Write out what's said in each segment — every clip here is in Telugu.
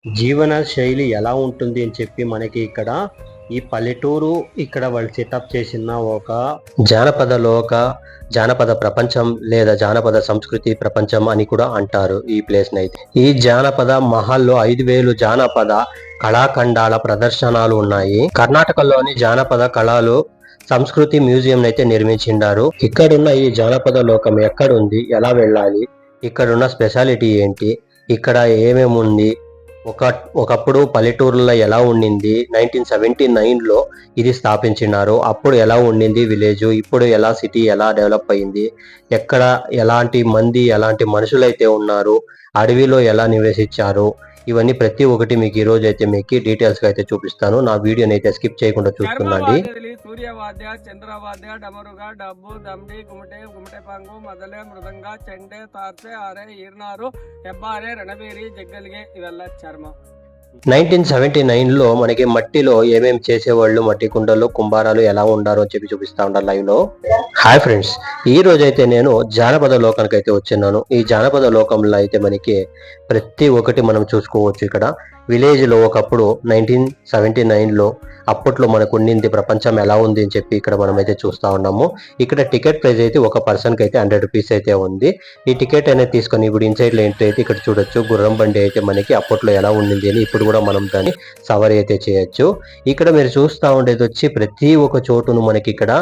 జీవన శైలి ఎలా ఉంటుంది అని చెప్పి మనకి ఇక్కడ ఈ పల్లెటూరు ఇక్కడ వాళ్ళు సెటప్ చేసిన ఒక జానపద ప్రపంచం లేదా జానపద సంస్కృతి ప్రపంచం అని కూడా అంటారు ఈ ప్లేస్ నైతే. ఈ జానపద మహల్లో 5,000 జానపద కళాఖండాల ప్రదర్శనలు ఉన్నాయి. కర్ణాటకలోని జానపద కళలు సంస్కృతి మ్యూజియం అయితే నిర్మించిండారు. ఇక్కడున్న ఈ జానపద లోకం ఎక్కడుంది, ఎలా వెళ్ళాలి, ఇక్కడున్న స్పెషాలిటీ ఏంటి, ఇక్కడ ఏమేమి ఉంది, ఒకప్పుడు పల్లెటూరులో ఎలా ఉండింది, 1979లో ఇది స్థాపించినారు, అప్పుడు ఎలా ఉండింది విలేజ్, ఇప్పుడు ఎలా సిటీ ఎలా డెవలప్ అయింది, ఎక్కడ ఎలాంటి మంది ఎలాంటి మనుషులైతే ఉన్నారు, అడవిలో ఎలా నివసించారు, ఇవన్నీ ప్రతి ఒక్కటి మీకు ఈ రోజు అయితే మీకు డీటెయిల్స్ గా అయితే చూపిస్తాను. నా వీడియోని అయితే స్కిప్ చేయకుండా చూస్తుండండి. సూర్యవాద్య, చంద్రవాద్య, డమరుగా, డబ్బు, దమ్డి, గుమటే, గుమటే పంగు, మొదలే, మృదంగ, చెంಡೆ, తార్సೆ, ఆరే, ఈర్నారు, ಹೆಬ್ಬಾರೆ, ರಣబీరి, జగ్గలిగే ఇవల్ల చర్మం. 1979లో మనకి మట్టిలో ఏమేమి చేసేవాళ్ళు, మట్టి కుండలు, కుంభారాలు ఎలా ఉండారో అని చెప్పి చూపిస్తా ఉంటారు లైవ్ లో. హాయ్ ఫ్రెండ్స్, ఈ రోజు అయితే నేను జానపద లోకానికి అయితే వచ్చినాను. ఈ జానపద లోకంలో అయితే మనకి ప్రతి ఒక్కటి మనం చూసుకోవచ్చు. ఇక్కడ విలేజ్ లో ఒకప్పుడు 1979లో అప్పట్లో మనకు ఉండింది ప్రపంచం ఎలా ఉంది అని చెప్పి ఇక్కడ మనం అయితే చూస్తా ఉన్నాము. ఇక్కడ టికెట్ ప్రైస్ అయితే ఒక పర్సన్ కి అయితే 100 రూపీస్ అయితే ఉంది. ఈ టికెట్ అనేది తీసుకొని ఇప్పుడు ఇన్సైడ్ లో ఎంట్రీ అయితే ఇక్కడ చూడొచ్చు. గుర్రం బండి అయితే మనకి అప్పట్లో ఎలా ఉండింది అని ఇప్పుడు కూడా మనం దాన్ని సవర్ అయితే చేయొచ్చు. ఇక్కడ మీరు చూస్తా ఉండేది వచ్చి ప్రతి ఒక్క చోటును మనకి ఇక్కడ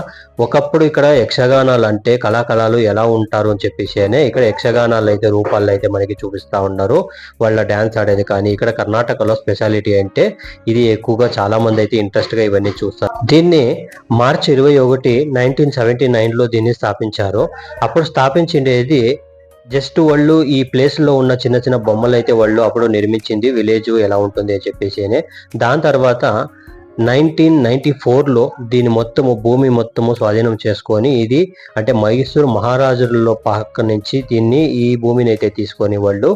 ఒకప్పుడు ఇక్కడ యక్షగానాలు అంటే కళాకళలు ఎలా ఉంటారు అని చెప్పేసి ఇక్కడ యక్షగానాలు అయితే రూపాల్లో అయితే మనకి చూపిస్తా ఉన్నారు. వాళ్ళ డాన్స్ ఆడేది కానీ ఇక్కడ కర్ణాటకలో స్పెషాలిటీ అంటే ఇది ఎక్కువగా చాలా మంది అయితే ఇంట్రెస్ట్ గా ఇవన్నీ చూస్తారు. దీన్ని మార్చి 21, 1979లో దీన్ని స్థాపించారు. అప్పుడు స్థాపించిండేది జస్ట్ వాళ్ళు ఈ ప్లేస్ లో ఉన్న చిన్న చిన్న బొమ్మలు అయితే వాళ్ళు అప్పుడు నిర్మించింది విలేజ్ ఎలా ఉంటుంది అని చెప్పేసి. దాని తర్వాత 1994లో దీని భూమి మొత్తము స్వాధీనం చేసుకొని ఇది అంటే మైసూరు మహారాజులలో పక్క నుంచి ఈ భూమిని అయితే తీసుకొని వాళ్ళు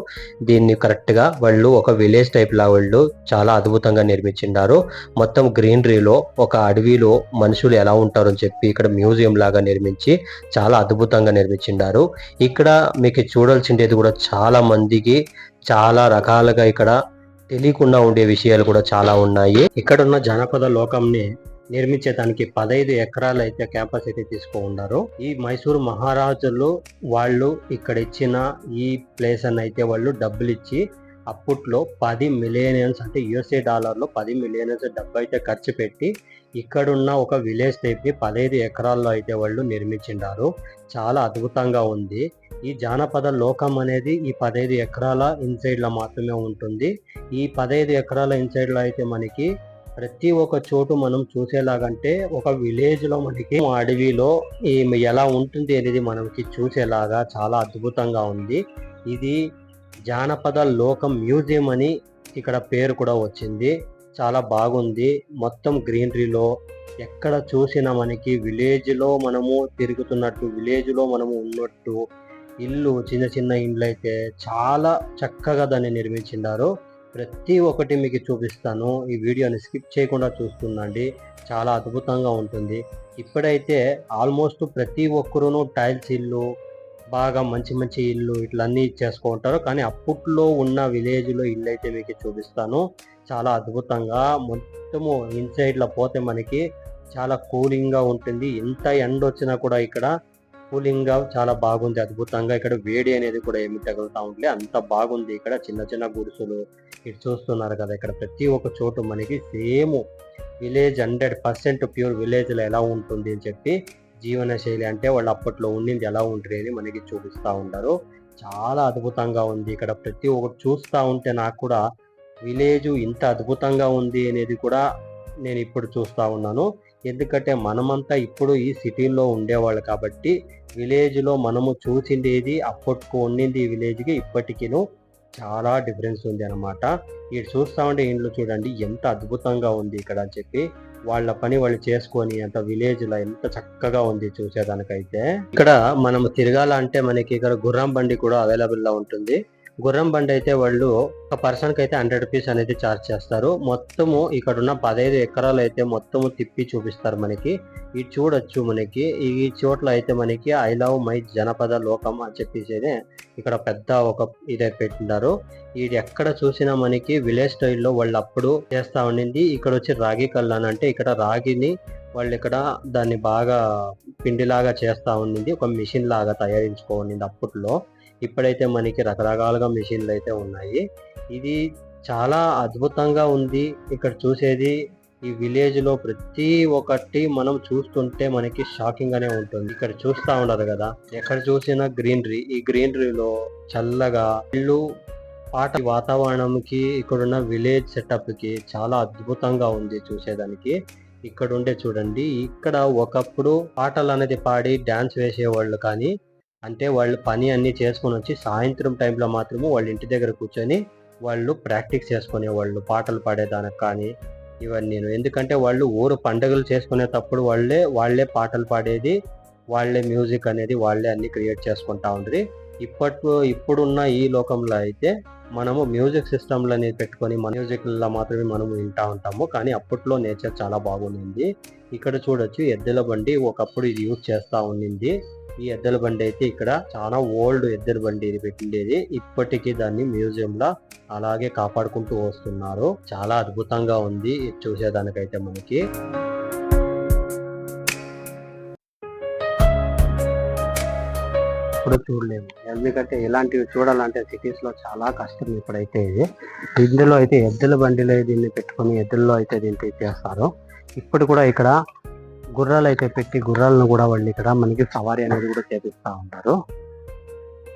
దీన్ని కరెక్ట్ గా వాళ్ళు ఒక విలేజ్ టైప్ లా వాళ్ళు చాలా అద్భుతంగా నిర్మించిండారు. మొత్తం గ్రీనరీలో ఒక అడవిలో మనుషులు ఎలా ఉంటారు అని చెప్పి ఇక్కడ మ్యూజియం లాగా నిర్మించి చాలా అద్భుతంగా నిర్మించిండారు. ఇక్కడ మీకు చూడాల్సిండేది కూడా చాలా మందికి చాలా రకాలుగా ఇక్కడ తెలియకుండా ఉండే విషయాలు కూడా చాలా ఉన్నాయి. ఇక్కడ ఉన్న జానపద లోకంని నిర్మించేదానికి 15 ఎకరాలు అయితే క్యాంపస్ అయితే ఉన్నారు. ఈ మైసూరు మహారాజులు వాళ్ళు ఇక్కడ ఇచ్చిన ఈ ప్లేస్ అని అయితే వాళ్ళు డబ్బులు ఇచ్చి అప్పట్లో 10 మిలియన్స్ అంటే $10 మిలియన్స్ డబ్బు అయితే ఖర్చు పెట్టి ఇక్కడున్న ఒక విలేజ్ టైప్ ని 15 ఎకరాల్లో అయితే వాళ్ళు నిర్మించిండారు. చాలా అద్భుతంగా ఉంది. ఈ జానపద లోకం అనేది ఈ 15 ఎకరాల ఇన్సైడ్ లో మాత్రమే ఉంటుంది. ఈ 15 ఎకరాల ఇన్సైడ్ లో అయితే మనకి ప్రతి ఒక్క చోటు మనం చూసేలాగంటే ఒక విలేజ్ లో మనకి అడవిలో ఎలా ఉంటుంది అనేది మనకి చూసేలాగా చాలా అద్భుతంగా ఉంది. ఇది జానపద లోకం మ్యూజియం అని ఇక్కడ పేరు కూడా వచ్చింది. చాలా బాగుంది. మొత్తం గ్రీనరీలో ఎక్కడ చూసినా మనకి విలేజ్ లో మనము తిరుగుతున్నట్టు, విలేజ్ లో మనము ఉన్నట్టు, ఇల్లు చిన్న చిన్న ఇండ్లు అయితే చాలా చక్కగా దాన్ని నిర్మించిండారు. ప్రతి ఒక్కటి మీకు చూపిస్తాను. ఈ వీడియోని స్కిప్ చేయకుండా చూస్తుండండి. చాలా అద్భుతంగా ఉంటుంది. ఇప్పుడైతే ఆల్మోస్ట్ ప్రతి ఒక్కరూ టైల్స్ ఇల్లు, బాగా మంచి మంచి ఇల్లు ఇట్లన్నీ చేసుకుంటారు. కానీ అప్పట్లో ఉన్న విలేజ్లో ఇల్లు అయితే మీకు చూపిస్తాను. చాలా అద్భుతంగా మొత్తము ఇన్సైడ్ లో పోతే మనకి చాలా కూలింగ్ గా ఉంటుంది. ఎంత ఎండ వచ్చినా కూడా ఇక్కడ కూలింగ్ గా చాలా బాగుంది. అద్భుతంగా ఇక్కడ వేడి అనేది కూడా ఏమి తగులుతా ఉంటుంది. అంత బాగుంది. ఇక్కడ చిన్న చిన్న గుడిసెలు ఇటు చూస్తున్నారు కదా. ఇక్కడ ప్రతి ఒక్క చోటు మనకి సేమ్ విలేజ్ 100% ప్యూర్ విలేజ్ లో ఎలా ఉంటుంది అని చెప్పి జీవన శైలి అంటే వాళ్ళు అప్పట్లో ఉండింది ఎలా ఉంటుంది అని మనకి చూపిస్తా ఉంటారు. చాలా అద్భుతంగా ఉంది. ఇక్కడ ప్రతి ఒక్కటి చూస్తా ఉంటే నాకు కూడా విలేజ్ ఇంత అద్భుతంగా ఉంది అనేది కూడా నేను ఇప్పుడు చూస్తా ఉన్నాను. ఎందుకంటే మనమంతా ఇప్పుడు ఈ సిటీల్లో ఉండేవాళ్ళు కాబట్టి విలేజ్ లో మనము చూసిండేది అప్పటికి ఉండింది విలేజ్కి ఇప్పటికీను చాలా డిఫరెన్స్ ఉంది అనమాట. ఇటు చూస్తా ఉంటే ఇంట్లో చూడండి ఎంత అద్భుతంగా ఉంది ఇక్కడ అని చెప్పి వాళ్ళ పని వాళ్ళు చేసుకొని అంత విలేజ్ లో ఎంత చక్కగా ఉంది చూసేదానికైతే. ఇక్కడ మనం తిరగాలంటే మనకి ఇక్కడ గుర్రం బండి కూడా అవైలబుల్ గా ఉంటుంది. గుర్రం బండి అయితే వాళ్ళు ఒక పర్సన్ కి అయితే 100 రూపీస్ అనేది ఛార్జ్ చేస్తారు. మొత్తము ఇక్కడ ఉన్న 15 ఎకరాలు అయితే మొత్తము తిప్పి చూపిస్తారు మనకి. ఇది చూడొచ్చు మనకి ఈ చోట్ల అయితే మనకి ఐ లవ్ మై జనపద లోకం అని చెప్పేసి ఇక్కడ పెద్ద ఒక ఇదే పెట్టినారు. ఇది ఎక్కడ చూసినా మనకి విలేజ్ స్టైల్లో వాళ్ళు అప్పుడు చేస్తా ఉండింది. ఇక్కడ వచ్చి రాగి కళ్ళాన్ అంటే ఇక్కడ రాగిని వాళ్ళు ఇక్కడ దాన్ని బాగా పిండిలాగా చేస్తా ఉండింది. ఒక మిషన్ లాగా తయారించుకోండి అప్పట్లో. ఇప్పుడైతే మనకి రకరకాలుగా మిషన్లు అయితే ఉన్నాయి. ఇది చాలా అద్భుతంగా ఉంది. ఇక్కడ చూసేది ఈ విలేజ్ లో ప్రతి ఒక్కటి మనం చూస్తుంటే మనకి షాకింగ్ గానే ఉంటుంది. ఇక్కడ చూస్తా ఉండదు కదా, ఎక్కడ చూసినా గ్రీనరీ. ఈ గ్రీనరీలో చల్లగా ఇల్లు పాట వాతావరణంకి ఇక్కడున్న విలేజ్ సెటప్ కి చాలా అద్భుతంగా ఉంది చూసేదానికి. ఇక్కడ ఉండే చూడండి, ఇక్కడ ఒకప్పుడు పాటలు అనేది పాడి డాన్స్ వేసేవాళ్ళు, కానీ అంటే వాళ్ళు పని అన్ని చేసుకొని వచ్చి సాయంత్రం టైంలో మాత్రము వాళ్ళ ఇంటి దగ్గర కూర్చొని వాళ్ళు ప్రాక్టీస్ చేసుకునేవాళ్ళు పాటలు పాడేదానికి కానీ ఇవన్నీ. ఎందుకంటే వాళ్ళు ఊరు పండుగలు చేసుకునేటప్పుడు వాళ్ళే పాటలు పాడేది, వాళ్ళే మ్యూజిక్ అనేది వాళ్ళే అన్ని క్రియేట్ చేసుకుంటా ఉండ్రి. ఇప్పుడున్న ఈ లోకంలో అయితే మనము మ్యూజిక్ సిస్టమ్లు అనేది పెట్టుకొని మన మ్యూజిక్లో మాత్రమే మనము వింటా ఉంటాము. కానీ అప్పట్లో నేచర్ చాలా బాగుంది. ఇక్కడ చూడొచ్చు ఎద్దుల బండి ఒకప్పుడు ఇది యూజ్ చేస్తా ఉండింది. ఈ ఎద్దుల బండి అయితే ఇక్కడ చాలా ఓల్డ్ ఎద్దుల బండి ఇది పెట్టిండేది. ఇప్పటికీ దాన్ని మ్యూజియం లా అలాగే కాపాడుకుంటూ వస్తున్నారు. చాలా అద్భుతంగా ఉంది చూసేదానికైతే మనకి. ఇప్పుడు చూడలేము, ఎందుకంటే ఇలాంటివి చూడాలంటే సిటీస్ లో చాలా కష్టం. ఇప్పుడైతే ఇందులో అయితే ఎద్దుల బండిలో దీన్ని పెట్టుకొని ఎద్దుల్లో అయితే దీన్ని చేస్తారు. ఇప్పుడు కూడా ఇక్కడ గుర్రాలు అయితే పెట్టి గుర్రాలను కూడా వాళ్ళు ఇక్కడ మనకి సవారీ అనేది కూడా చేపిస్తూ ఉంటారు.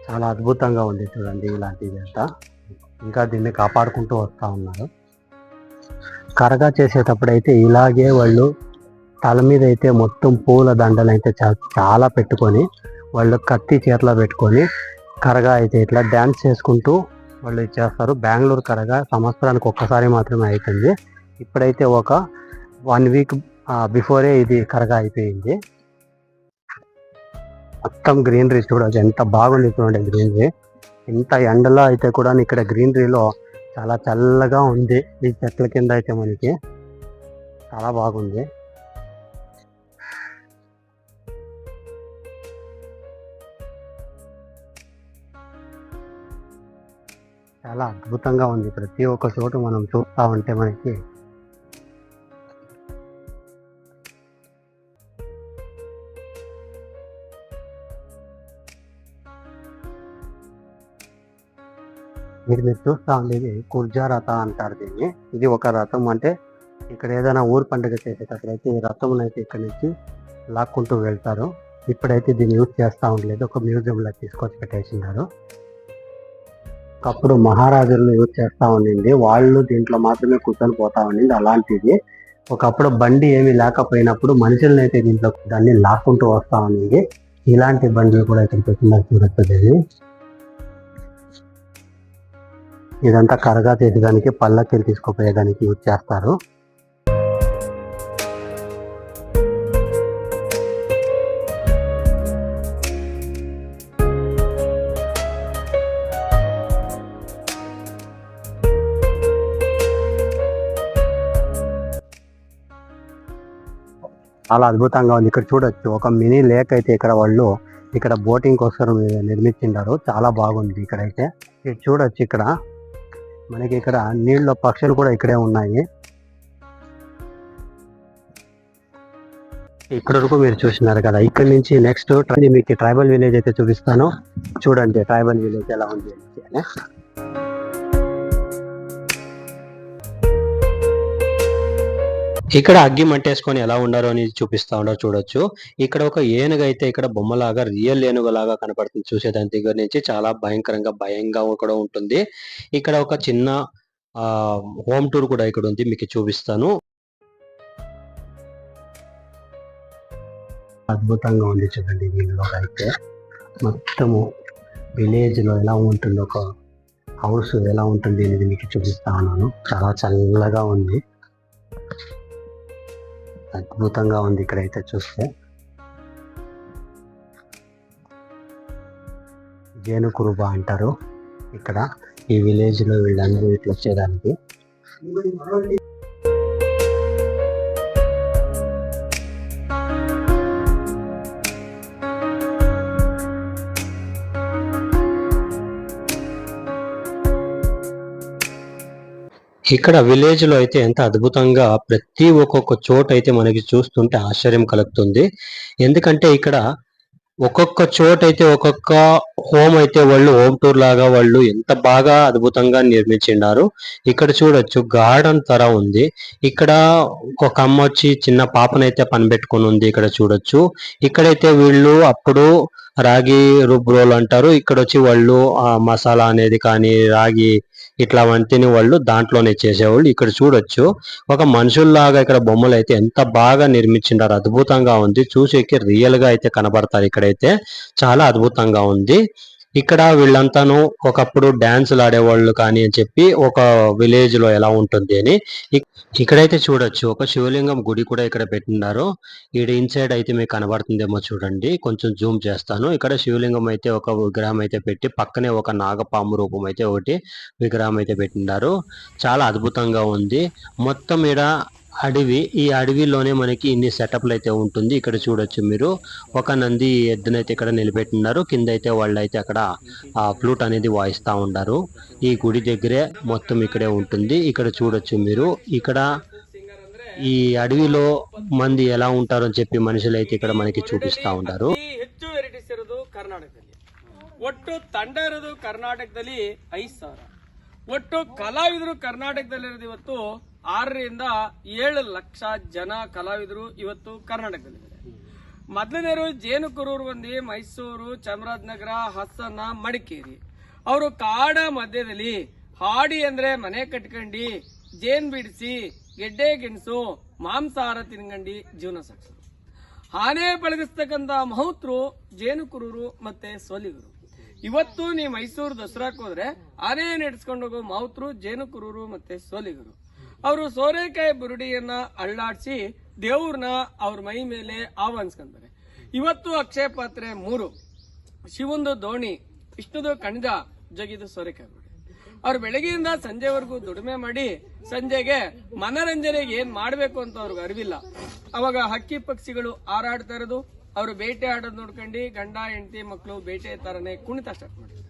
చాలా అద్భుతంగా ఉంది చూడండి ఇలాంటిది అంతా. ఇంకా దీన్ని కాపాడుకుంటూ వస్తూ ఉన్నారు. కరగా చేసేటప్పుడు అయితే ఇలాగే వాళ్ళు తల మీద అయితే మొత్తం పూల దండలు అయితే చాలా పెట్టుకొని వాళ్ళు కత్తి చేతిలో పెట్టుకొని కరగా అయితే ఇట్లా డ్యాన్స్ చేసుకుంటూ వాళ్ళు చేస్తారు. బెంగళూరు కరగా సంవత్సరానికి ఒక్కసారి మాత్రమే అవుతుంది. ఇప్పుడైతే ఒక 1 వీక్ బిఫోరే ఇది కరగా అయిపోయింది. మొత్తం గ్రీనరీ చూడవచ్చు ఎంత బాగుంది చూడండి. గ్రీనరీ ఇంత ఎండలో అయితే కూడా ఇక్కడ గ్రీనరీలో చాలా చల్లగా ఉంది. ఈ చెట్ల కింద అయితే మనకి చాలా బాగుంది. చాలా అద్భుతంగా ఉంది. ప్రతి ఒక్క చోటు మనం చూస్తా ఉంటే మనకి మీరు చూస్తా ఉండేది కుర్జా రథ అంటారు దీన్ని. ఇది ఒక రథం. అంటే ఇక్కడ ఏదైనా ఊరు పండుగ చేసేటప్పుడైతే ఈ రథం అయితే ఇక్కడ నుంచి లాక్కుంటూ వెళ్తారు. ఇప్పుడైతే దీన్ని యూజ్ చేస్తూ ఉండలేదు, ఒక మ్యూజియంలో తీసుకొచ్చి పెట్టేసినారు. ఒకప్పుడు మహారాజులను యూజ్ చేస్తూ ఉండింది, వాళ్ళు దీంట్లో మాత్రమే కూర్చొని పోతా ఉండింది. అలాంటిది ఒకప్పుడు బండి ఏమి లేకపోయినప్పుడు మనుషులను అయితే దీంట్లో దాన్ని లాక్కుంటూ వస్తూ ఉండింది. ఇలాంటి బండ్లు కూడా ఇక్కడ పెట్టినారు చూడొచ్చు. ఇదంతా కరగా చేసేదానికి పల్లకిని తీసుకుపోయేదానికి యూజ్ చేస్తారు. చాలా అద్భుతంగా ఉంది. ఇక్కడ చూడొచ్చు ఒక మినీ లేక్ అయితే ఇక్కడ వాళ్ళు ఇక్కడ బోటింగ్ కోసం నిర్మించిండారు. చాలా బాగుంది. ఇక్కడైతే ఇది చూడొచ్చు. ఇక్కడ మనకి ఇక్కడ నీళ్ళ పక్షులు కూడా ఇక్కడే ఉన్నాయి. ఇక్కడ వరకు మీరు చూసినారు కదా. ఇక్కడ నుంచి నెక్స్ట్ మీకు ట్రైబల్ విలేజ్ అయితే చూపిస్తాను. చూడండి ట్రైబల్ విలేజ్ ఎలా ఉంది అని. ఇక్కడ అగ్గి మంటేసుకొని ఎలా ఉండారో అని చూపిస్తా ఉండరు చూడొచ్చు. ఇక్కడ ఒక ఏనుగు అయితే ఇక్కడ బొమ్మలాగా రియల్ ఏనుగు లాగా కనపడుతుంది. చూసేదాని దగ్గర నుంచి చాలా భయంగా కూడా ఉంటుంది. ఇక్కడ ఒక చిన్న హోమ్ టూర్ కూడా ఇక్కడ ఉంది, మీకు చూపిస్తాను. అద్భుతంగా ఉంది చూడండి. దీనిలో అయితే మొత్తము విలేజ్ లో ఎలా ఉంటుంది, ఒక హౌస్ ఎలా ఉంటుంది అనేది మీకు చూపిస్తా ఉన్నాను. చాలా చల్లగా ఉంది, అద్భుతంగా ఉంది. ఇక్కడైతే చూస్తే జేనుకురుబ అంటారు. ఇక్కడ ఈ విలేజ్ లో వీళ్ళందరూ ఇట్లా వచ్చేదానికి. ఇక్కడ విలేజ్ లో అయితే ఎంత అద్భుతంగా ప్రతి ఒక్కొక్క చోట అయితే మనకి చూస్తుంటే ఆశ్చర్యం కలుగుతుంది. ఎందుకంటే ఇక్కడ ఒక్కొక్క చోట అయితే ఒక్కొక్క హోమ్ అయితే వాళ్ళు హోమ్ టూర్ లాగా వాళ్ళు ఎంత బాగా అద్భుతంగా నిర్మించినారు. ఇక్కడ చూడొచ్చు గార్డెన్ తర ఉంది. ఇక్కడ ఒక అమ్మ వచ్చి చిన్న పాపనైతే పనిపెట్టుకొని ఉంది. ఇక్కడ చూడొచ్చు. ఇక్కడైతే వీళ్ళు అప్పుడు రాగి రుబ్రోలు అంటారు. ఇక్కడ వచ్చి వాళ్ళు ఆ మసాలా అనేది కానీ రాగి ఇట్లా వంటిని వాళ్ళు దాంట్లోనే చేసేవాళ్ళు. ఇక్కడ చూడొచ్చు ఒక మనుషుల్లాగా ఇక్కడ బొమ్మలు అయితే ఎంత బాగా నిర్మించిండారు. అద్భుతంగా ఉంది. చూసేకి రియల్ గా అయితే కనబడతారు. ఇక్కడైతే చాలా అద్భుతంగా ఉంది. ఇక్కడ వీళ్ళంతాను ఒకప్పుడు డాన్సులు ఆడేవాళ్ళు కానీ అని చెప్పి ఒక విలేజ్ లో ఎలా ఉంటుంది అని. ఇక్కడైతే చూడొచ్చు ఒక శివలింగం గుడి కూడా ఇక్కడ పెట్టినారు. ఈడ ఇన్సైడ్ అయితే మీకు కనబడుతుందేమో చూడండి. కొంచెం జూమ్ చేస్తాను. ఇక్కడ శివలింగం అయితే ఒక విగ్రహం అయితే పెట్టి పక్కనే ఒక నాగపాము రూపం అయితే ఒకటి విగ్రహం అయితే పెట్టినారు. చాలా అద్భుతంగా ఉంది. మొత్తం ఈడ అడవి. ఈ అడవిలోనే మనకి ఇన్ని సెటప్లు అయితే ఉంటుంది. ఇక్కడ చూడొచ్చు మీరు ఒక నంది ఎద్దునైతే ఇక్కడ నిలబెట్టినారు. కింద అయితే వాళ్ళు అయితే అక్కడ ఆ ఫ్లూట్ అనేది వాయిస్తా ఉంటారు. ఈ గుడి దగ్గరే మొత్తం ఇక్కడే ఉంటుంది. ఇక్కడ చూడొచ్చు మీరు. ఇక్కడ ఈ అడవిలో మంది ఎలా ఉంటారో అని చెప్పి మనుషులు అయితే ఇక్కడ మనకి చూపిస్ತಾ ఉంటారు. ಹೆಚ್ಚು ವೆರೈಟೀಸ್ ಇರೋದು ಕರ್ನಾಟಕದಲ್ಲಿ. ಒಟ್ಟು ತಂಡ ಇರೋದು ಕರ್ನಾಟಕದಲ್ಲಿ 5,000. ಒಟ್ಟು ಕಲಾವಿದರು ಕರ್ನಾಟಕದಲ್ಲಿರೋದು ಇವತ್ತು 6ರಿಂದ 7 ಲಕ್ಷ ಜನ ಕಲಾವಿದರು ಇವತ್ತು ಕರ್ನಾಟಕದಲ್ಲಿದ್ದಾರೆ. ಮೊದಲನೇರು ಜೇನುಕುರೂರು ಬಂದು ಮೈಸೂರು, ಚಾಮರಾಜನಗರ, ಹಾಸನ, ಮಡಿಕೇರಿ. ಅವರು ಕಾಡ ಮಧ್ಯದಲ್ಲಿ ಹಾಡಿ ಅಂದ್ರೆ ಮನೆ ಕಟ್ಕೊಂಡಿ ಜೇನ್ ಬಿಡಿಸಿ ಗೆಡ್ಡೆ ಗೆಣಸು ಮಾಂಸಾಹಾರ ತಿನ್ಕಂಡಿ ಜೀವನ ಸಾಗಿಸೋದು. ಆನೆ ಪಳಗಿಸ್ತಕ್ಕಂತ ಮಹೌತ್ರು ಜೇನುಕುರೂರು ಮತ್ತೆ ಸೋಲಿಗರು. ಇವತ್ತು ನೀವು ಮೈಸೂರು ದಸರಾಕ್ ಹೋದ್ರೆ ಆನೆ ನಡೆಸ್ಕೊಂಡು ಹೋಗೋ ಮಹೌತ್ರು ಜೇನುಕುರೂರು ಮತ್ತೆ ಸೋಲಿಗರು. ಅವರು ಸೋರೆಕಾಯಿ ಬುರುಡಿಯನ್ನ ಅಳ್ಳಾಡಿಸಿ ದೇವ್ರನ್ನ ಅವ್ರ ಮೈ ಮೇಲೆ ಆಹ್ವಾನಿಸ್ಕೊಂತಾರೆ. ಇವತ್ತು ಅಕ್ಷಯ ಪಾತ್ರೆ 3, ಶಿವಂದು ದೋಣಿ, ವಿಷ್ಣುದು ಕಣಜ, ಜಗಿದು ಸೋರೆಕಾಯಿ ಬುರುಡಿ. ಅವ್ರು ಬೆಳಗ್ಗೆಯಿಂದ ಸಂಜೆವರೆಗೂ ದುಡಿಮೆ ಮಾಡಿ ಸಂಜೆಗೆ ಮನರಂಜನೆಗೆ ಏನ್ ಮಾಡ್ಬೇಕು ಅಂತ ಅವ್ರಿಗೆ ಅರಿವಿಲ್ಲ. ಅವಾಗ ಹಕ್ಕಿ ಪಕ್ಷಿಗಳು ಹಾರಾಡ್ತಾ ಇರೋದು, ಅವರು ಬೇಟೆ ಆಡೋದು ನೋಡ್ಕೊಂಡು ಗಂಡ ಹೆಂಡತಿ ಮಕ್ಕಳು ಬೇಟೆ ತರನೇ ಕುಣಿತ ಸ್ಟಾರ್ಟ್ ಮಾಡಿದ್ರು.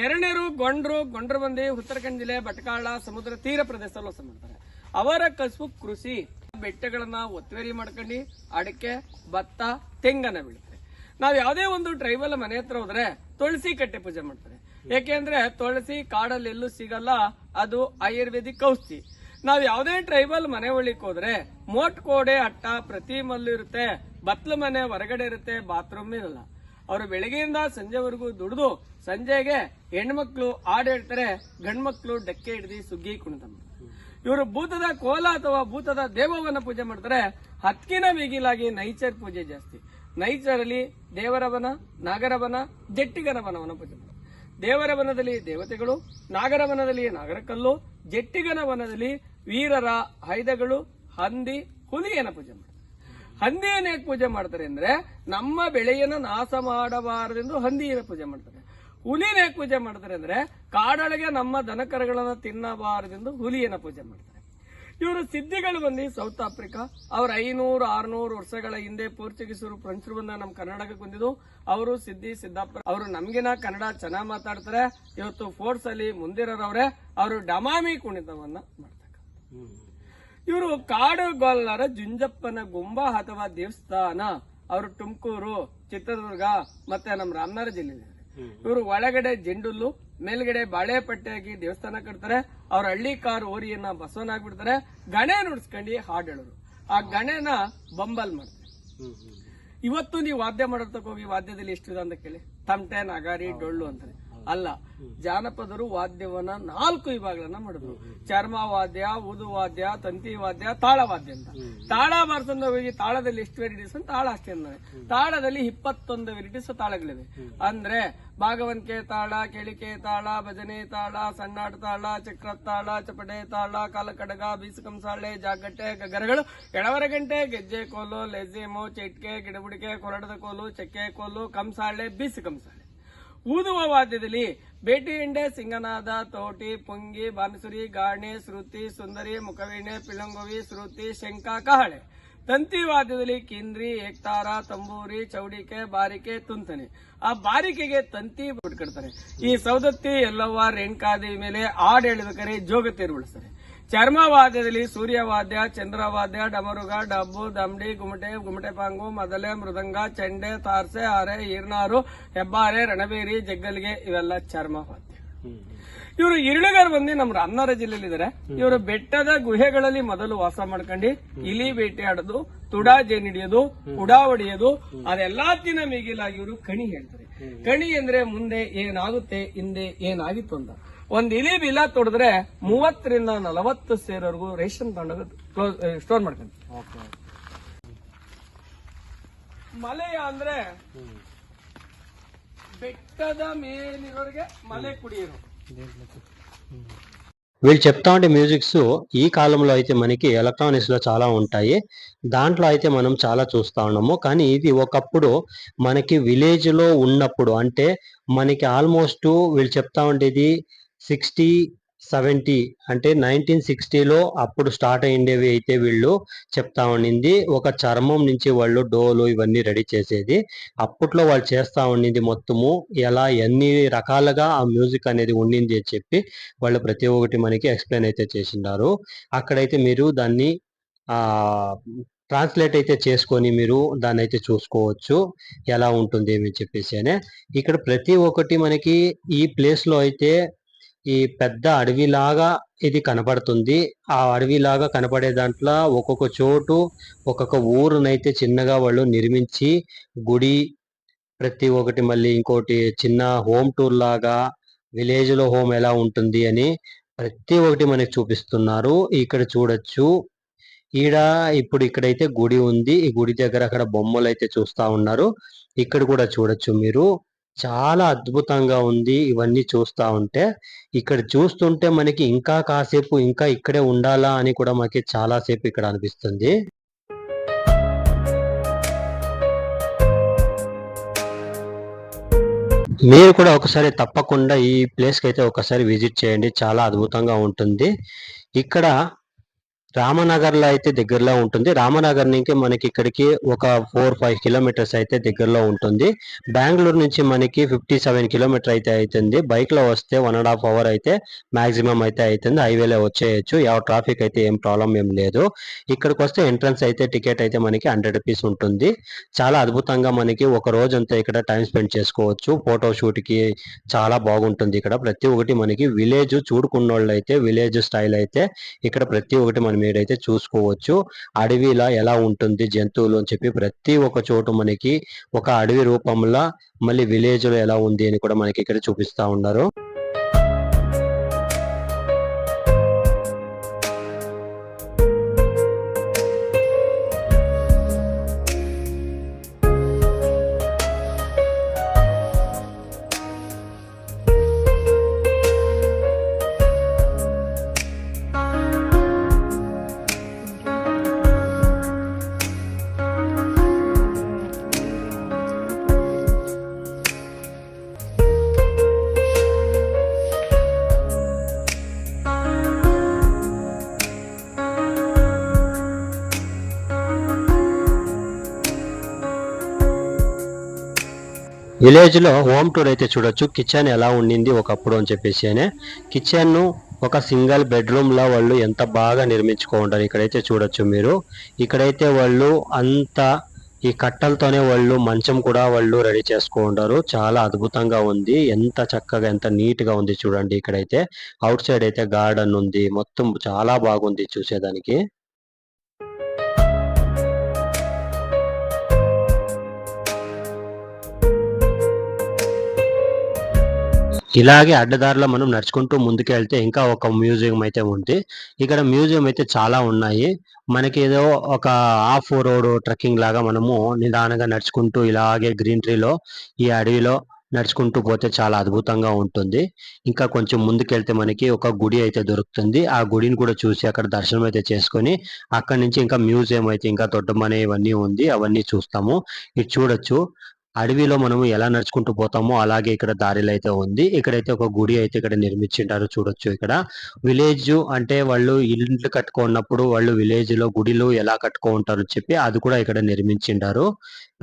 ಎರಡನೇರು ಗೊಂಡ್ರು ಬಂದು ಉತ್ತರಾಖಂಡ್ ಜಿಲ್ಲೆ ಭಟ್ಕಾಳ ಸಮುದ್ರ ತೀರ ಪ್ರದೇಶದಲ್ಲಿ ವಾಸ ಮಾಡ್ತಾರೆ. ಅವರ ಕಸುಬು ಕೃಷಿ. ಬೆಟ್ಟಗಳನ್ನ ಒತ್ತುವರಿ ಮಾಡ್ಕೊಂಡು ಅಡಿಕೆ, ಭತ್ತ, ತೆಂಗನ್ನ ಬೆಳಿತಾರೆ. ನಾವ್ ಯಾವ್ದೇ ಒಂದು ಟ್ರೈಬಲ್ ಮನೆ ಹತ್ರ ಹೋದ್ರೆ ತುಳಸಿ ಕಟ್ಟೆ ಪೂಜೆ ಮಾಡ್ತಾರೆ. ಯಾಕೆಂದ್ರೆ ತುಳಸಿ ಕಾಡಲ್ಲಿ ಎಲ್ಲೂ ಸಿಗಲ್ಲ, ಅದು ಆಯುರ್ವೇದಿಕ್ ಔಷಧಿ. ನಾವ್ ಯಾವ್ದೇ ಟ್ರೈಬಲ್ ಮನೆ ಒಳ್ಳಿಕ್ ಹೋದ್ರೆ ಮೋಟ್ ಕೋಡೆ ಅಟ್ಟ ಪ್ರತಿ ಮಲ್ಲು ಇರುತ್ತೆ, ಬತ್ಲ ಮನೆ ಹೊರಗಡೆ ಇರುತ್ತೆ, ಬಾತ್ರೂಮ್ ಇರಲ್ಲ. ಅವರು ಬೆಳಗ್ಗೆಯಿಂದ ಸಂಜೆವರೆಗೂ ದುಡಿದು ಸಂಜೆಗೆ ಹೆಣ್ಮಕ್ಳು ಹಾಡು ಹೇಳ್ತಾರೆ, ಗಂಡ್ಮಕ್ಳು ಡಕ್ಕೆ ಹಿಡಿದು ಸುಗ್ಗಿ ಕುಣಿತ ಮಾಡ್ತಾರೆ. ಇವರು ಭೂತದ ಕೋಲ ಅಥವಾ ಭೂತದ ದೇವವನ್ನ ಪೂಜೆ ಮಾಡ್ತಾರೆ. ಹತ್ಕಿನ ಮಿಗಿಲಾಗಿ ನೈಚರ್ ಪೂಜೆ ಜಾಸ್ತಿ. ನೈಚರಲ್ಲಿ ದೇವರ ವನ, ನಾಗರ ವನ, ಜಟ್ಟಿಗನ ವನವನ್ನು ಪೂಜೆ ಮಾಡ್ತಾರೆ. ದೇವರ ವನದಲ್ಲಿ ದೇವತೆಗಳು, ನಾಗರ ವನದಲ್ಲಿ ನಾಗರಕಲ್ಲು, ಜಟ್ಟಿಗನ ವನದಲ್ಲಿ ವೀರರ ಆಯುಧಗಳು, ಹಂದಿ, ಹುಲಿಯನ್ನ ಪೂಜೆ ಮಾಡ್ತಾರೆ. ಹಂದಿಯನ್ನು ಹೇಗೆ ಪೂಜೆ ಮಾಡ್ತಾರೆ ಅಂದ್ರೆ ನಮ್ಮ ಬೆಳೆಯನ್ನು ನಾಶ ಮಾಡಬಾರದೆಂದು ಹಂದಿಯನ್ನು ಪೂಜೆ ಮಾಡ್ತಾರೆ. ಹುಲಿನ ಹೇಗೆ ಪೂಜೆ ಮಾಡ್ತಾರೆ ಅಂದ್ರೆ ಕಾಡೊಳಗೆ ನಮ್ಮ ದನಕರುಗಳನ್ನ ತಿನ್ನಬಾರದೆಂದು ಹುಲಿಯನ್ನ ಪೂಜೆ ಮಾಡ್ತಾರೆ. ಇವರು ಸಿದ್ಧಿಗಳು ಬಂದು ಸೌತ್ ಆಫ್ರಿಕಾ. ಅವ್ರ 500-600 ವರ್ಷಗಳ ಹಿಂದೆ ಪೋರ್ಚುಗೀಸರು, ಫ್ರೆಂಚರು ಬಂದ ನಮ್ಮ ಕರ್ನಾಟಕಕ್ಕೆ ಬಂದಿದ್ದು. ಅವರು ಸಿದ್ದಾಪುರ. ಅವರು ನಮ್ಗಿನ ಕನ್ನಡ ಚೆನ್ನಾಗಿ ಮಾತಾಡ್ತಾರೆ. ಇವತ್ತು ಫೋರ್ಸ್ ಅಲ್ಲಿ ಮುಂದಿರೋರವ್ರೆ. ಅವರು ಡಮಾಮಿ ಕುಣಿತವನ್ನ ಮಾಡ್ತಾರೆ. ಇವರು ಕಾಡುಗೊಲ್ಲರ ಜುಂಜಪ್ಪನ ಗುಂಬ ಅಥವಾ ದೇವಸ್ಥಾನ. ಅವರು ತುಮಕೂರು, ಚಿತ್ರದುರ್ಗ ಮತ್ತೆ ನಮ್ಮ ರಾಮನಗರ ಜಿಲ್ಲೆ. ಇವರು ಒಳಗಡೆ ಜೆಂಡುಲ್ಲು, ಮೇಲ್ಗಡೆ ಬಾಳೆ ಪಟ್ಟೆಯಾಗಿ ದೇವಸ್ಥಾನ ಕಟ್ತಾರೆ. ಅವ್ರ ಹಳ್ಳಿ ಕಾರು ಓರಿಯನ್ನ ಬಸವನಾಗ್ಬಿಡ್ತಾರೆ. ಗಣೆ ನುಡ್ಸ್ಕೊಂಡು ಹಾಡು ಹೇಳೋರು. ಆ ಗಣೆನ ಬಂಬಲ್ ಮಾಡ್ತಾರೆ. ಇವತ್ತು ನೀವು ವಾದ್ಯ ಮಾಡೋದಕ್ಕೆ ಹೋಗಿ ವಾದ್ಯದಲ್ಲಿ ಎಷ್ಟಿದೆ ಅಂತ ಕೇಳಿ, ತಮಟೆ, ನಗಾರಿ, ಡೊಳ್ಳು ಅಂತಾರೆ. ಅಲ್ಲ, ಜಾನಪದರು ವಾದ್ಯವನ್ನ 4 ವಿಭಾಗಗಳನ್ನ ಮಾಡಿದ್ರು. ಚರ್ಮ ವಾದ್ಯ, ಊದು ವಾದ್ಯ, ತಂತಿ ವಾದ್ಯ, ತಾಳ ವಾದ್ಯ ಅಂತ. ತಾಳ ಬಾರ್ಸಂದ ಹೋಗಿ ತಾಳದಲ್ಲಿ ಎಷ್ಟು ವೆರೈಟೀಸ್ ಅಂತ ತಾಳ ಅಷ್ಟೇ ಅಂದ್ರೆ ತಾಳದಲ್ಲಿ 21 ವೆರೈಟೀಸ್ ತಾಳಗಳಿವೆ. ಅಂದ್ರೆ ಭಾಗವನ್ಕೆ ತಾಳ, ಕೆಳಿಕೆ ತಾಳ, ಭಜನೆ ತಾಳ, ಸಣ್ಣಾಟ ತಾಳ, ಚಕ್ರ ತಾಳ, ಚಪಟೆ ತಾಳ, ಕಾಲಕಡಗ, ಬೀಸಕಂಸಾಳೆ, ಜಾಗಟ್ಟೆ, ಗಗರಗಳು, ಎಡವರ ಗಂಟೆ, ಗೆಜ್ಜೆ ಕೋಲು, ಲೆಜ್ಜೆಮೋ, ಚೆಟ್ಕೆ, ಗಿಡಬುಡಿಕೆ, ಕೊರಡದ ಕೋಲು, ಚಕ್ಕೆ ಕೋಲು, ಕಂಸಾಳೆ, ಬೀಸಕಂಸಾಳೆ. ಊದುವ ವಾದ್ಯದಲ್ಲಿ ಬೇಟಿಯಿಂಡೆ ಸಿಂಗನಾದ ತೋಟಿ ಪುಂಗಿ ಬಾನ್ಸುರಿ ಗಾಣೆ ಶ್ರುತಿ ಸುಂದರಿ ಮುಖವೀಣೆ ಪಿಳಂಗುವಿ ಶ್ರುತಿ ಶಂಕ ಕಹಳೆ ತಂತಿ ವಾದ್ಯದಲ್ಲಿ ಕಿಂದ್ರಿ ಏಕ್ತಾರ ತಂಬೂರಿ ಚೌಡಿಕೆ ಬಾರಿಕೆ ತುಂತನೆ ಆ ಬಾರಿಕೆಗೆ ತಂತಿ ಬಿಟ್ಕೊಡ್ತಾರೆ. ಈ ಸೌದತ್ತಿ ಎಲ್ಲವ್ವ ರೇಣುಕಾದೇವಿ ಮೇಲೆ ಹಾಡು ಹೇಳ್ಬೇಕಾರೆ ಜೋಗತೇರು ಉಳಿಸ್ತಾರೆ. ಚರ್ಮವಾದ್ಯದಲ್ಲಿ ಸೂರ್ಯವಾದ್ಯ ಚಂದ್ರವಾದ್ಯ ಡಮರುಗ ಡಬ್ಬು ದಂಡಿ ಗುಮಟೆ ಪಾಂಗು ಮದಲೆ ಮೃದಂಗ ಚೆಂಡೆ ತಾರ್ಸೆ ಆರೆ ಈರ್ನಾರು ಹೆಬ್ಬಾರೆ ರಣಬೇರಿ ಜಗ್ಗಲ್ಗೆ ಇವೆಲ್ಲ ಚರ್ಮವಾದ್ಯ. ಇವರು ಇರುಳಿಗರು ಬಂದು ನಮ್ಮ ರಾಮನಗರ ಜಿಲ್ಲೆಯಲ್ಲಿ ಇದಾರೆ. ಇವರು ಬೆಟ್ಟದ ಗುಹೆಗಳಲ್ಲಿ ಮೊದಲು ವಾಸ ಮಾಡ್ಕೊಂಡು ಇಲಿ ಬೇಟೆಯಾಡೋದು, ತುಡಾ ಜೇನ್ ಹಿಡಿಯೋದು, ಉಡಾ ಹೊಡಿಯೋದು, ಅದೆಲ್ಲಾತಿನ ಮಿಗಿಲಾಗಿ ಇವರು ಕಣಿ ಹೇಳ್ತಾರೆ. ಕಣಿ ಅಂದ್ರೆ ಮುಂದೆ ಏನಾಗುತ್ತೆ ಹಿಂದೆ ಏನಾಗಿತ್ತು ಅಂತ. ಒಂದ್ ಇಲಿ ಬಿಲ ತೊಡಿದ್ರೆ 30 ರಿಂದ 40 ಸೇರ್ವರೆಗೂ ರೇಷನ್ ತಗೊಂಡೋಗ ಸ್ಟೋರ್ ಮಾಡ್ಕೊಂತಾರೆ. ಮಲೆಯ ಅಂದ್ರೆ ಬೆಟ್ಟದ ಮೇಲಿರೋರಿಗೆ ಮಲೆ ಕುಡಿಯೋರು. వీళ్ళు చెప్తా ఉండే మ్యూజిక్స్ ఈ కాలంలో అయితే మనకి ఎలక్ట్రానిక్స్ లో చాలా ఉంటాయి. దాంట్లో అయితే మనం చాలా చూస్తా ఉన్నాము. కానీ ఇది ఒకప్పుడు మనకి విలేజ్ లో ఉన్నప్పుడు, అంటే మనకి ఆల్మోస్ట్ వీళ్ళు చెప్తా ఉండేది 60-70 అంటే 1960లో అప్పుడు స్టార్ట్ అయ్యిండేవి అయితే వీళ్ళు చెప్తా ఉండింది. ఒక చర్మం నుంచి వాళ్ళు డోలు ఇవన్నీ రెడీ చేసేది. అప్పట్లో వాళ్ళు చేస్తా ఉండింది మొత్తము ఎలా ఎన్ని రకాలుగా ఆ మ్యూజిక్ అనేది ఉండింది అని చెప్పి వాళ్ళు ప్రతి ఒక్కటి మనకి ఎక్స్ప్లెయిన్ అయితే చేసిండారు. అక్కడైతే మీరు దాన్ని ట్రాన్స్లేట్ అయితే చేసుకొని మీరు దాన్ని అయితే చూసుకోవచ్చు ఎలా ఉంటుంది అని చెప్పేసి. ఇక్కడ ప్రతి ఒక్కటి మనకి ఈ ప్లేస్ లో అయితే ఈ పెద్ద అడవిలాగా ఇది కనపడుతుంది. ఆ అడవిలాగా కనపడే దాంట్లో ఒక్కొక్క చోటు ఒక్కొక్క ఊరునైతే చిన్నగా వాళ్ళు నిర్మించి గుడి ప్రతి ఒక్కటి మళ్ళీ ఇంకోటి చిన్న హోమ్ టూర్ లాగా విలేజ్ లో హోమ్ ఎలా ఉంటుంది అని ప్రతి ఒక్కటి మనకి చూపిస్తున్నారు. ఇక్కడ చూడొచ్చు. ఇప్పుడు ఇక్కడైతే గుడి ఉంది. ఈ గుడి దగ్గర అక్కడ బొమ్మలు అయితే చూస్తా ఉన్నారు. ఇక్కడ కూడా చూడొచ్చు మీరు. చాలా అద్భుతంగా ఉంది ఇవన్నీ చూస్తా ఉంటే. ఇక్కడ చూస్తుంటే మనకి ఇంకా కాసేపు ఇంకా ఇక్కడే ఉండాలా అని కూడా మనకి చాలా సేపు ఇక్కడ అనిపిస్తుంది. మీరు కూడా ఒకసారి తప్పకుండా ఈ ప్లేస్ కి అయితే ఒకసారి విజిట్ చేయండి. చాలా అద్భుతంగా ఉంటుంది. ఇక్కడ రామనగర్లో అయితే దగ్గరలో ఉంటుంది. రామనగర్ నుంచి మనకి ఇక్కడికి ఒక 4-5 కిలోమీటర్స్ అయితే దగ్గరలో ఉంటుంది. బెంగళూరు నుంచి మనకి 57 కిలోమీటర్ అయితే అవుతుంది. బైక్ లో వస్తే 1.5 అవర్ అయితే మాక్సిమం అయితే అవుతుంది. హైవేలో వచ్చేయచ్చు. ట్రాఫిక్ అయితే ఏం ప్రాబ్లం ఏం లేదు. ఇక్కడికి వస్తే ఎంట్రన్స్ అయితే టికెట్ అయితే మనకి 100 రూపీస్ ఉంటుంది. చాలా అద్భుతంగా మనకి ఒక రోజంతా ఇక్కడ టైం స్పెండ్ చేసుకోవచ్చు. ఫోటో షూట్ కి చాలా బాగుంటుంది. ఇక్కడ ప్రతి ఒక్కటి మనకి విలేజ్ చూడుకున్నోళ్ళు అయితే విలేజ్ స్టైల్ అయితే ఇక్కడ ప్రతి ఒక్కటి మనం మీరైతే చూసుకోవచ్చు. అడవిలా ఎలా ఉంటుంది జంతువులు అని చెప్పి ప్రతి ఒక్క చోటు మనకి ఒక అడవి రూపంలో మళ్ళీ విలేజ్ లో ఎలా ఉంది అని కూడా మనకి ఇక్కడ చూపిస్తా ఉన్నారు. విలేజ్ లో హోమ్ టూర్ అయితే చూడొచ్చు. కిచెన్ ఎలా ఉండింది ఒకప్పుడు అని చెప్పేసి. కిచెన్ ను ఒక సింగిల్ బెడ్రూమ్ లో వాళ్ళు ఎంత బాగా నిర్మించుకుంటారు. ఇక్కడైతే చూడొచ్చు మీరు. ఇక్కడైతే వాళ్ళు అంత ఈ కట్టలతోనే వాళ్ళు మంచం కూడా వాళ్ళు రెడీ చేసుకుంటారు. చాలా అద్భుతంగా ఉంది. ఎంత చక్కగా ఎంత నీట్ గా ఉంది చూడండి. ఇక్కడైతే అవుట్ సైడ్ అయితే గార్డెన్ ఉంది. మొత్తం చాలా బాగుంది చూసేదానికి. ఇలాగే అడ్డదారిలో మనం నడుచుకుంటూ ముందుకెళ్తే ఇంకా ఒక మ్యూజియం అయితే ఉంది. ఇక్కడ మ్యూజియం అయితే చాలా ఉన్నాయి. మనకి ఏదో ఒక ఆఫ్ రోడ్ ట్రెక్కింగ్ లాగా మనము నిదానంగా నడుచుకుంటూ ఇలాగే గ్రీనరీలో ఈ అడవిలో నడుచుకుంటూ పోతే చాలా అద్భుతంగా ఉంటుంది. ఇంకా కొంచెం ముందుకెళ్తే మనకి ఒక గుడి అయితే దొరుకుతుంది. ఆ గుడిని కూడా చూసి అక్కడ దర్శనం అయితే చేసుకొని అక్కడి నుంచి ఇంకా మ్యూజియం అయితే ఇంకా దొడ్డమనే ఇవన్నీ ఉంది. అవన్నీ చూస్తాము. ఇది చూడొచ్చు. అడవిలో మనము ఎలా నడుచుకుంటూ పోతామో అలాగే ఇక్కడ దారిలో అయితే ఉంది. ఇక్కడైతే ఒక గుడి అయితే ఇక్కడ నిర్మించింటారు చూడొచ్చు ఇక్కడ. విలేజ్ అంటే వాళ్ళు ఇల్లు కట్టుకున్నప్పుడు వాళ్ళు విలేజ్‌లో గుడిలు ఎలా కట్టుకుంటారో చెప్పి అది కూడా ఇక్కడ నిర్మించిండారు.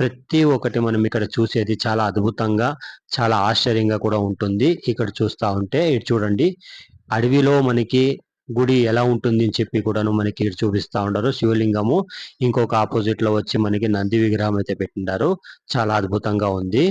ప్రతి ఒక్కటి మనం ఇక్కడ చూసేది చాలా అద్భుతంగా, చాలా ఆశ్చర్యంగా కూడా ఉంటుంది. ఇక్కడ చూస్తా ఉంటే ఇటు చూడండి. అడవిలో మనకి గుడి ఎలా ఉంటుంది అని చెప్పి కూడాను మనకి ఇటు చూపిస్తా ఉండారు. శివలింగము ఇంకొక ఆపోజిట్ లో వచ్చి మనకి నంది విగ్రహం అయితే పెట్టిండారు. చాలా అద్భుతంగా ఉంది.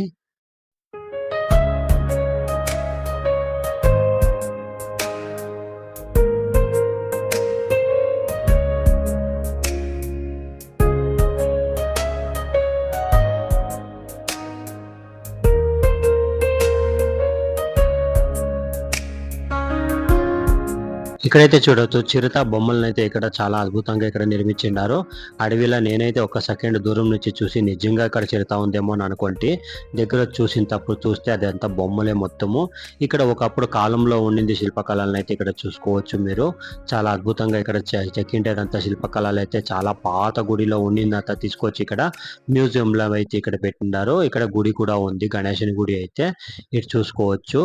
ఇక్కడైతే చూడొచ్చు చిరుత బొమ్మలనైతే ఇక్కడ చాలా అద్భుతంగా ఇక్కడ నిర్మించిండారు. అడవిలో నేనైతే ఒక సెకండ్ దూరం నుంచి చూసి నిజంగా ఇక్కడ చిరుత ఉందేమో అని అనుకుంటే దగ్గర చూసిన తప్పుడు చూస్తే అదంతా బొమ్మలే మొత్తము. ఇక్కడ ఒకప్పుడు కాలంలో ఉండింది శిల్పకళలను అయితే ఇక్కడ చూసుకోవచ్చు మీరు. చాలా అద్భుతంగా ఇక్కడ చెక్కిండేదంతా శిల్పకళలు అయితే చాలా పాత గుడిలో ఉండిందంతా తీసుకొచ్చి ఇక్కడ మ్యూజియంలో అయితే ఇక్కడ పెట్టిండారు. ఇక్కడ గుడి కూడా ఉంది, గణేశుని గుడి అయితే ఇటు చూసుకోవచ్చు.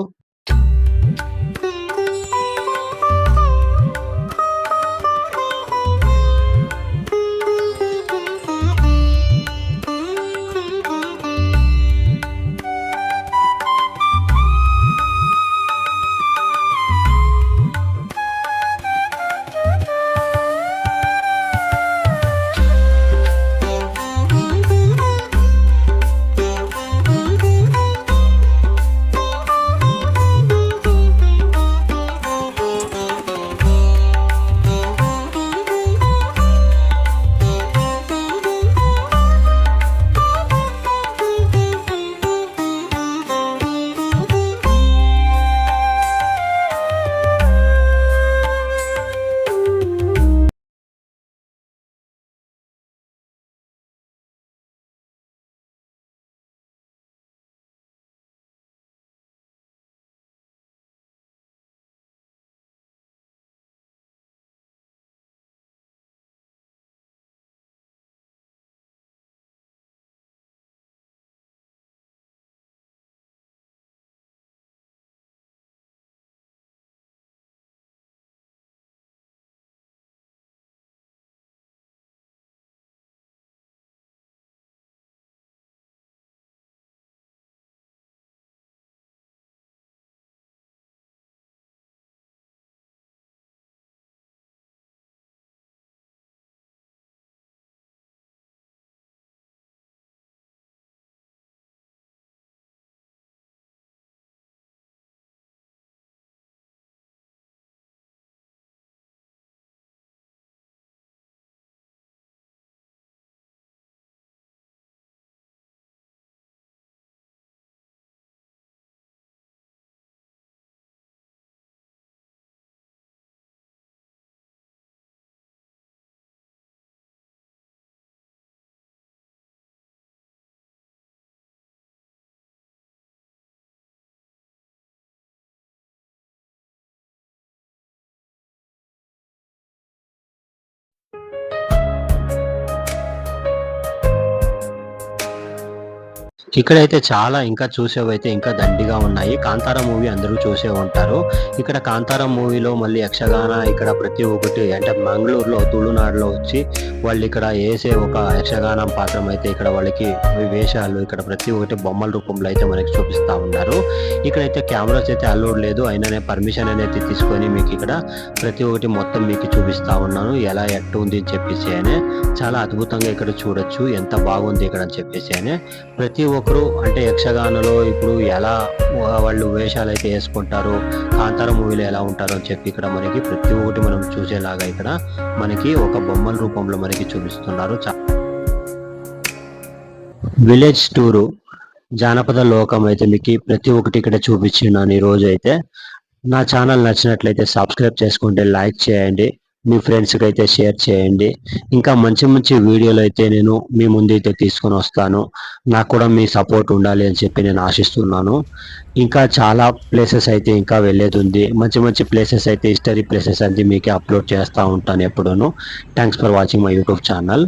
ఇక్కడైతే చాలా ఇంకా చూసేవైతే ఇంకా దండిగా ఉన్నాయి. కాంతార మూవీ అందరూ చూసే ఉంటారు. ఇక్కడ కాంతార మూవీలో మళ్ళీ యక్షగాన ఇక్కడ ప్రతి ఒక్కటి అంటే మంగళూరులో తుళునాడులో వచ్చి వాళ్ళు ఇక్కడ వేసే ఒక యక్షగానం పాత్రం అయితే ఇక్కడ వాళ్ళకి వేషాలు ఇక్కడ ప్రతి ఒక్కటి బొమ్మల రూపంలో అయితే మనకి చూపిస్తా ఉన్నారు. ఇక్కడైతే కెమెరాస్ అయితే అలౌడ్ లేదు, అయినా పర్మిషన్ అనేది తీసుకొని మీకు ఇక్కడ ప్రతి ఒక్కటి మొత్తం మీకు చూపిస్తా ఉన్నాను ఎలా ఎట్టు ఉంది అని చెప్పేసి అని. చాలా అద్భుతంగా ఇక్కడ చూడొచ్చు ఎంత బాగుంది ఇక్కడ అని చెప్పేసి అని. ప్రతి ఒక్కరు అంటే యక్షగానలో ఇప్పుడు ఎలా వాళ్ళు వేషాలు అయితే వేసుకుంటారు, కాంతార మూవీలో ఎలా ఉంటారో అని చెప్పి ఇక్కడ మనకి ప్రతి ఒక్కటి మనం చూసేలాగా ఇక్కడ మనకి ఒక బొమ్మల రూపంలో మనకి చూపిస్తున్నారు. విలేజ్ టూరు జానపద లోకం అయితే మీకు ప్రతి ఒక్కటి ఇక్కడ చూపించినాను ఈ రోజు అయితే. నా ఛానల్ నచ్చినట్లయితే సబ్స్క్రైబ్ చేసుకోండి, లైక్ చేయండి, మీ ఫ్రెండ్స్కి అయితే షేర్ చేయండి. ఇంకా మంచి మంచి వీడియోలు అయితే నేను మీ ముందైతే తీసుకొని వస్తాను. నాకు కూడా మీ సపోర్ట్ ఉండాలి అని చెప్పి నేను ఆశిస్తున్నాను. ఇంకా చాలా ప్లేసెస్ అయితే ఇంకా వెళ్ళేది ఉంది. మంచి మంచి ప్లేసెస్ అయితే హిస్టరీ ప్లేసెస్ అయితే మీకు అప్లోడ్ చేస్తూ ఉంటాను ఎప్పుడూను. Thanks for watching my YouTube channel.